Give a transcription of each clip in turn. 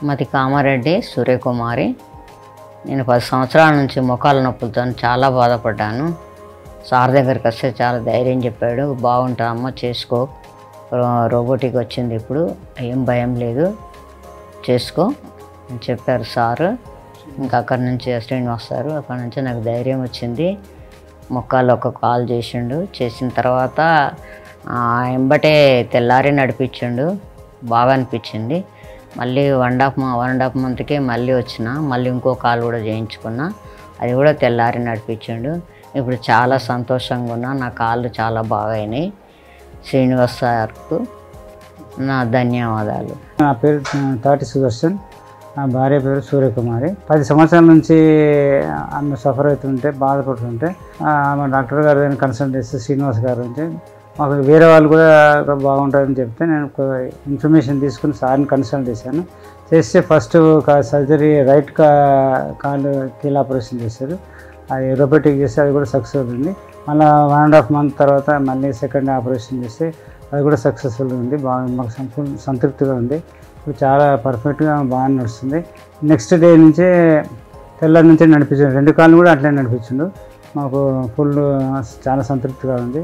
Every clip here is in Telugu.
మాది కామారెడ్డి సూర్యకుమారి. నేను 10 సంవత్సరాల నుంచి మోకాళ్ళ నొప్పులతో చాలా బాధపడ్డాను. సార్ దగ్గరికి వస్తే చాలా ధైర్యం చెప్పాడు. బాగుంటుందమ్మ, చేసుకో, రోబోటిక్ వచ్చింది, ఇప్పుడు ఏం భయం లేదు, చేసుకో అని చెప్పారు సారు. ఇంకా అక్కడి నుంచి శ్రీనివాస్ సారు, అక్కడి నుంచి నాకు ధైర్యం వచ్చింది. మొక్కలు ఒక కాల్ చేసిండు. చేసిన తర్వాత ఎంబటే తెల్లారి నడిపించిండు. బాగా అనిపించింది. మళ్ళీ 1.5 మంత్కే మళ్ళీ వచ్చిన, మళ్ళీ ఇంకో కాల్ కూడా చేయించుకున్నా. అది కూడా తెల్లారి నడిపించిండు. ఇప్పుడు చాలా సంతోషంగా ఉన్నా. నా కాళ్ళు చాలా బాగా అయినాయి. శ్రీనివాస్ సార్కు నా ధన్యవాదాలు. నా పేరు తాటి సుదర్శన్, నా భార్య పేరు సూర్యకుమారి. 10 సంవత్సరాల నుంచి ఆమె సఫర్ అవుతుంటే, బాధపడుతుంటే ఆమె డాక్టర్ గారు కన్సల్ట్ చేస్తే శ్రీనివాస్ గారు నుంచి మాకు వేరే వాళ్ళు కూడా బాగుంటుందని చెప్తే నేను ఇన్ఫర్మేషన్ తీసుకుని సార్ని కన్సల్ట్ చేశాను. చేస్తే ఫస్ట్ సర్జరీ రైట్ కాలు కీల్ ఆపరేషన్ చేశారు. అది రోబోటిక్ చేస్తే అది కూడా సక్సెస్ అవుతుంది. మళ్ళీ 1.5 మంత్ తర్వాత మళ్ళీ సెకండ్ ఆపరేషన్ చేస్తే అది కూడా సక్సెస్ఫుల్గా ఉంది. బాగా మాకు సంతృప్తిగా ఉంది. ఇప్పుడు చాలా పర్ఫెక్ట్గా బాగా నడుస్తుంది. నెక్స్ట్ డే నుంచే తెల్లారి నుంచే నడిపించాడు. 2 కాళ్ళు కూడా అట్లే నడిపించిండు. మాకు ఫుల్ చాలా సంతృప్తిగా ఉంది.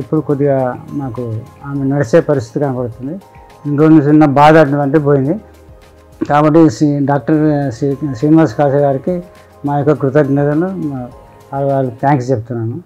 ఇప్పుడు కొద్దిగా మాకు ఆమె నడిచే పరిస్థితి కనబడుతుంది. ఇన్ని రోజులు చిన్న బాధ అంటే పోయింది. కాబట్టి డాక్టర్ శ్రీనివాస్ కాశ గారికి మా యొక్క కృతజ్ఞతలు, వాళ్ళకి థ్యాంక్స్ చెప్తున్నాను.